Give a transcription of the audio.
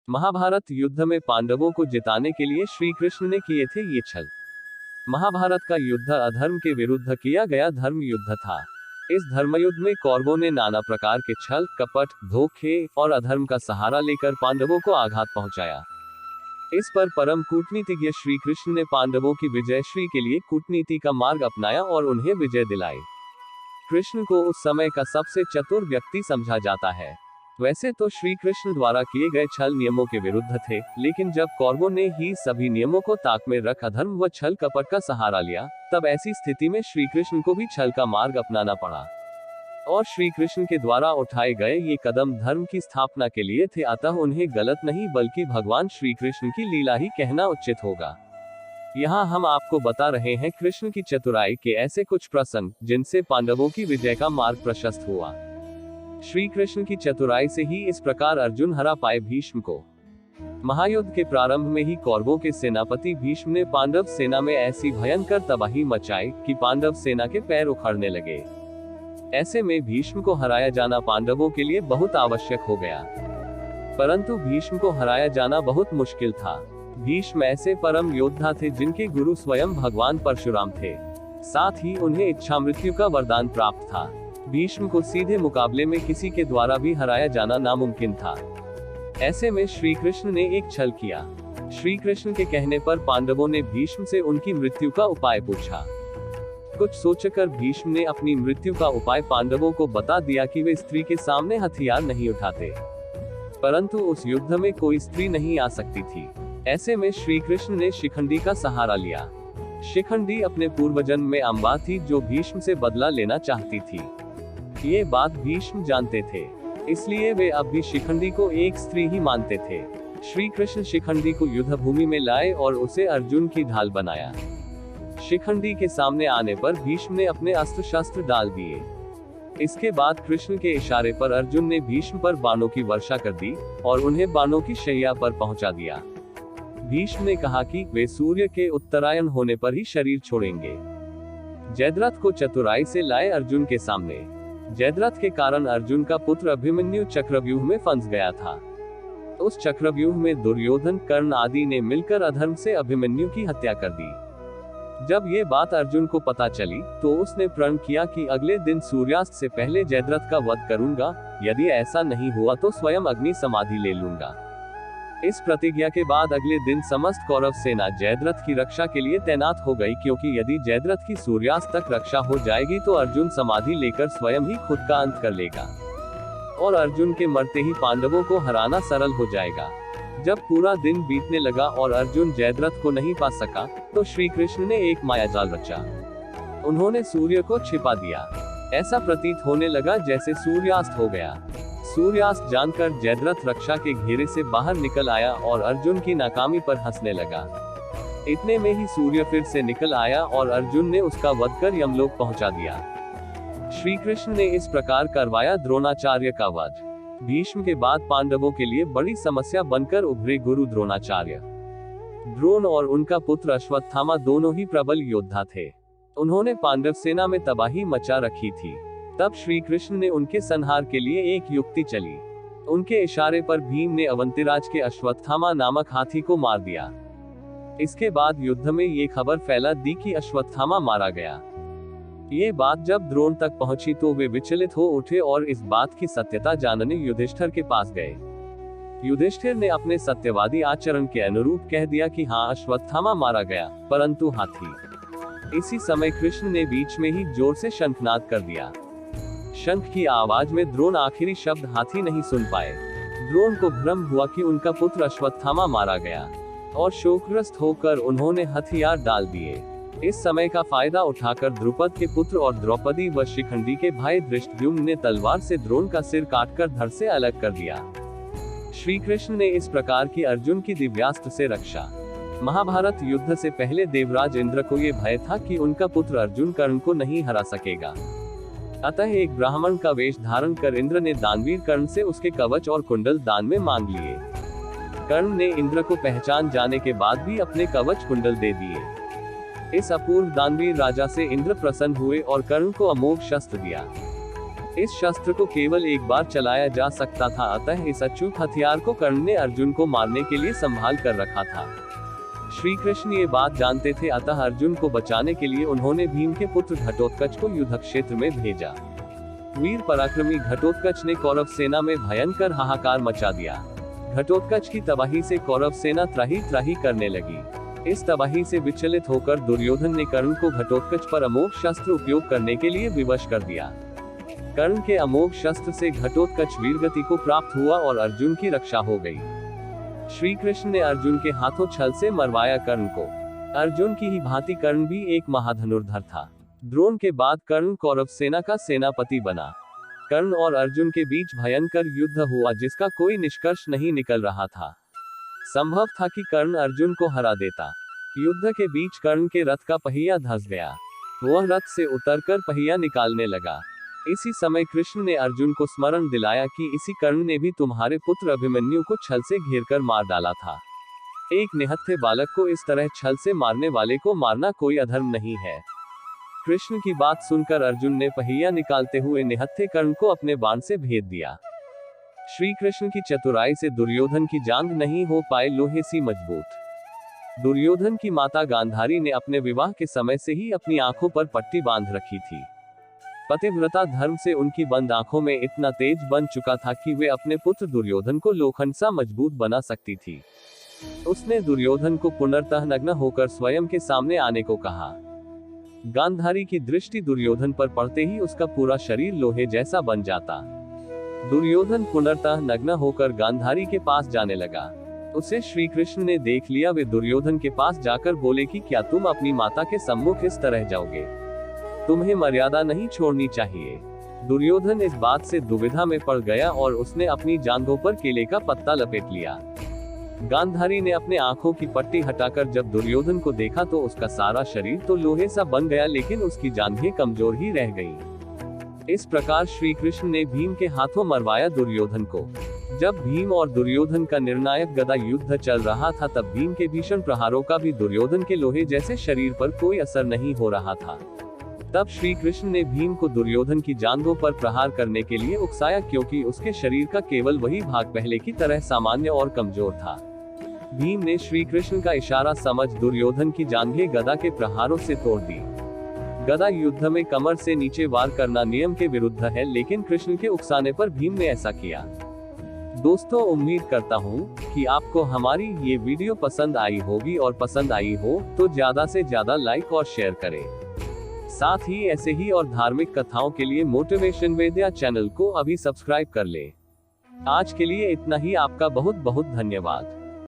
महाभारत युद्ध में पांडवों को जिताने के लिए श्री कृष्ण ने किए थे ये छल। महाभारत का युद्ध अधर्म के विरुद्ध किया गया धर्म युद्ध था। इस धर्मयुद्ध में कौरवों ने नाना प्रकार के छल, कपट, धोखे और अधर्म का सहारा लेकर पांडवों को आघात पहुंचाया। इस पर परम कूटनीतिज्ञ श्री कृष्ण ने पांडवों की विजय श्री के लिए कूटनीति का मार्ग अपनाया और उन्हें विजय दिलाई। कृष्ण को उस समय का सबसे चतुर व्यक्ति समझा जाता है। वैसे तो श्री कृष्ण द्वारा किए गए छल नियमों के विरुद्ध थे, लेकिन जब कौरवों ने ही सभी नियमों को ताक में रख अधर्म व छल कपट का सहारा लिया, तब ऐसी स्थिति में श्री कृष्ण को भी छल का मार्ग अपनाना पड़ा। और श्री कृष्ण के द्वारा उठाए गए ये कदम धर्म की स्थापना के लिए थे, अतः उन्हें गलत नहीं बल्कि भगवान श्री कृष्ण की लीला ही कहना उचित होगा। यहाँ हम आपको बता रहे हैं कृष्ण की चतुराई के ऐसे कुछ प्रसंग, जिनसे पांडवों की विजय का मार्ग प्रशस्त हुआ। श्री कृष्ण की चतुराई से ही इस प्रकार अर्जुन हरा पाए भीष्म को। महायुद्ध के प्रारंभ में ही कौरवों के सेनापति भीष्म ने पांडव सेना में ऐसी भयंकर तबाही मचाई कि पांडव सेना के पैर उखड़ने लगे। ऐसे में भीष्म को हराया जाना पांडवों के लिए बहुत आवश्यक हो गया, परंतु भीष्म को हराया जाना बहुत मुश्किल था। भीष्म ऐसे परम योद्धा थे जिनके गुरु स्वयं भगवान परशुराम थे। साथ ही उन्हें इच्छा मृत्यु का वरदान प्राप्त था। भीष्म को सीधे मुकाबले में किसी के द्वारा भी हराया जाना नामुमकिन था। ऐसे में श्री कृष्ण ने एक छल किया। श्री कृष्ण के कहने पर पांडवों ने भीष्म से उनकी मृत्यु का उपाय पूछा। कुछ सोचकर भीष्म ने अपनी मृत्यु का उपाय पांडवों को बता दिया कि वे स्त्री के सामने हथियार नहीं उठाते, परंतु उस युद्ध में कोई स्त्री नहीं आ सकती थी। ऐसे में श्री कृष्ण ने शिखंडी का सहारा लिया। शिखंडी अपने पूर्वजन्म में अम्बा थी, जो भीष्म से बदला लेना चाहती थी। ये बात भीष्म जानते थे, इसलिए वे अब भी शिखंडी को एक स्त्री ही मानते थे। श्री कृष्ण शिखंडी को युद्ध भूमि में लाए और उसे अर्जुन की ढाल बनाया। शिखंडी के सामने आने पर भीष्म ने अपने अस्त्र शस्त्र डाल दिए। इसके बाद कृष्ण के इशारे पर अर्जुन ने भीष्म पर बाणों की वर्षा कर दी और उन्हें बाणों की शैया पर पहुंचा दिया। भीष्म ने कहा कि वे सूर्य के उत्तरायण होने पर ही शरीर छोड़ेंगे। जयद्रथ को चतुराई से लाए अर्जुन के सामने। जयद्रथ के कारण अर्जुन का पुत्र अभिमन्यु चक्रव्यूह में फंस गया था। उस चक्रव्यूह में दुर्योधन, कर्ण आदि ने मिलकर अधर्म से अभिमन्यु की हत्या कर दी। जब ये बात अर्जुन को पता चली, तो उसने प्रण किया कि अगले दिन सूर्यास्त से पहले जयद्रथ का वध करूंगा। यदि ऐसा नहीं हुआ तो स्वयं अग्नि समाधि ले लूंगा। इस प्रतिज्ञा के बाद अगले दिन समस्त कौरव सेना जयद्रथ की रक्षा के लिए तैनात हो गई, क्योंकि यदि जयद्रथ की सूर्यास्त तक रक्षा हो जाएगी तो अर्जुन समाधि लेकर स्वयं ही खुद का अंत कर लेगा और अर्जुन के मरते ही पांडवों को हराना सरल हो जाएगा। जब पूरा दिन बीतने लगा और अर्जुन जयद्रथ को नहीं पा सका, तो श्री कृष्ण ने एक मायाजाल रचा। उन्होंने सूर्य को छिपा दिया। ऐसा प्रतीत होने लगा जैसे सूर्यास्त हो गया। सूर्यास्त जानकर जयद्रथ रक्षा के घेरे से बाहर निकल आया और अर्जुन की नाकामी पर हंसने लगा। इतने में ही सूर्य फिर से निकल आया और अर्जुन ने उसका वध कर यमलोक पहुंचा दिया। श्री कृष्ण ने इस प्रकार करवाया द्रोणाचार्य का वध। भीष्म के बाद पांडवों के लिए बड़ी समस्या बनकर उभरे गुरु द्रोणाचार्य। द्रोण और उनका पुत्र अश्वत्थामा दोनों ही प्रबल योद्धा थे। उन्होंने पांडव सेना में तबाही मचा रखी थी। तब श्री कृष्ण ने उनके संहार के लिए एक युक्ति चली। उनके इशारे पर भीम ने अवंतिराज के अश्वत्थामा नामक हाथी को मार दिया। इसके बाद युद्ध में ये खबर फैला दी कि अश्वत्थामा मारा गया। ये बात जब द्रोण तक पहुंची तो वे विचलित हो उठे और इस बात की सत्यता जानने युधिष्ठिर के पास गए। युधिष्ठिर ने अपने सत्यवादी आचरण के अनुरूप कह दिया कि हाँ, अश्वत्थामा मारा गया, परंतु हाथी। इसी समय कृष्ण ने बीच में ही जोर से शंखनाद कर दिया। शंख की आवाज में द्रोण आखिरी शब्द हाथी नहीं सुन पाए। द्रोण को भ्रम हुआ कि उनका पुत्र अश्वत्थामा मारा गया और शोकग्रस्त होकर उन्होंने हथियार डाल दिए। इस समय का फायदा उठाकर द्रुपद के पुत्र और द्रौपदी व शिखंडी के भाई धृष्टद्युम्न ने तलवार से द्रोण का सिर काटकर धड़ से अलग कर दिया। श्री कृष्ण ने इस प्रकार की अर्जुन की दिव्यास्त्र से रक्षा। महाभारत युद्ध से पहले देवराज इंद्र को ये भय था कि उनका पुत्र अर्जुन कर्ण को नहीं हरा सकेगा। अतः एक ब्राह्मण का वेश धारण कर इंद्र ने दानवीर कर्ण से उसके कवच और कुंडल दान में मांग लिए। कर्ण ने इंद्र को पहचान जाने के बाद भी अपने कवच कुंडल दे दिए। इस अपूर्व दानवीर राजा से इंद्र प्रसन्न हुए और कर्ण को अमोघ शस्त्र दिया। इस शस्त्र को केवल एक बार चलाया जा सकता था, अतः इस अचूक हथियार को कर्ण ने अर्जुन को मारने के लिए संभाल कर रखा था। श्री कृष्ण ये बात जानते थे, अतः अर्जुन को बचाने के लिए उन्होंने भीम के पुत्र घटोत्कच को युद्ध क्षेत्र में भेजा। वीर पराक्रमी घटोत्कच ने कौरव सेना में भयंकर हाहाकार मचा दिया। घटोत्कच की तबाही से कौरव सेना त्राही त्राही करने लगी। इस तबाही से विचलित होकर दुर्योधन ने कर्ण को घटोत्कच पर अमोघ शस्त्र उपयोग करने के लिए विवश कर दिया। कर्ण के अमोघ शस्त्र से घटोत्कच वीरगति को प्राप्त हुआ और अर्जुन की रक्षा हो गई। श्री कृष्ण ने अर्जुन के हाथों छल से मरवाया कर्ण को। अर्जुन की ही भांति कर्ण भी एक महाधनुर्धर था। द्रोण के बाद कर्ण कौरव सेना का सेनापति बना। कर्ण और अर्जुन के बीच भयंकर युद्ध हुआ, जिसका कोई निष्कर्ष नहीं निकल रहा था। संभव था कि कर्ण अर्जुन को हरा देता। युद्ध के बीच कर्ण के रथ का पहिया धंस गया। वह रथ से उतरकर पहिया निकालने लगा। इसी समय कृष्ण ने अर्जुन को स्मरण दिलाया कि इसी कर्ण ने भी तुम्हारे पुत्र अभिमन्यु को छल से घेरकर मार डाला था। एक निहत्थे बालक को इस तरह छल से मारने वाले को मारना कोई अधर्म नहीं है। कृष्ण की बात सुनकर अर्जुन ने पहिया निकालते हुए निहत्थे कर्ण को अपने बाण से भेद दिया। श्री कृष्ण की चतुराई से दुर्योधन की जांघ नहीं हो पाए लोहे सी मजबूत। दुर्योधन की माता गांधारी ने अपने विवाह के समय से ही अपनी आंखों पर पट्टी बांध रखी थी। पतिव्रता धर्म से उनकी बंद आंखों में इतना तेज बन चुका था कि वे अपने पुत्र दुर्योधन को लोखंड सा मजबूत बना सकती थी। उसने दुर्योधन को पुनर्तः नग्न होकर स्वयं के सामने आने को कहा। गांधारी की दृष्टि दुर्योधन पर पड़ते ही उसका पूरा शरीर लोहे जैसा बन जाता। दुर्योधन पुनर्तः नग्न होकर गांधारी के पास जाने लगा। उसे श्री कृष्ण ने देख लिया। वे दुर्योधन के पास जाकर बोले कि क्या तुम अपनी माता के सम्मुख इस तरह जाओगे? तुम्हें मर्यादा नहीं छोड़नी चाहिए। दुर्योधन इस बात से दुविधा में पड़ गया और उसने अपनी जांघों पर केले का पत्ता लपेट लिया। गांधारी ने अपने आंखों की पट्टी हटाकर जब दुर्योधन को देखा तो उसका सारा शरीर तो लोहे सा बन गया, लेकिन उसकी जांघें कमजोर ही रह गईं। इस प्रकार श्री कृष्ण ने भीम के हाथों मरवाया दुर्योधन को। जब भीम और दुर्योधन का निर्णायक गदा युद्ध चल रहा था, तब भीम के भीषण प्रहारों का भी दुर्योधन के लोहे जैसे शरीर पर कोई असर नहीं हो रहा था। तब श्री कृष्ण ने भीम को दुर्योधन की जांघों पर प्रहार करने के लिए उकसाया, क्योंकि उसके शरीर का केवल वही भाग पहले की तरह सामान्य और कमजोर था। भीम ने श्री कृष्ण का इशारा समझ दुर्योधन की जांघें गदा के प्रहारों से तोड़ दी। गदा युद्ध में कमर से नीचे वार करना नियम के विरुद्ध है, लेकिन कृष्ण के उकसाने पर भीम ने ऐसा किया। दोस्तों, उम्मीद करता हूँ कि आपको हमारी ये वीडियो पसंद आई होगी, और पसंद आई हो तो ज्यादा से ज्यादा लाइक और शेयर करें। साथ ही ऐसे ही और धार्मिक कथाओं के लिए मोटिवेशन वेद्या चैनल को अभी सब्सक्राइब कर लें। आज के लिए इतना ही। आपका बहुत बहुत धन्यवाद।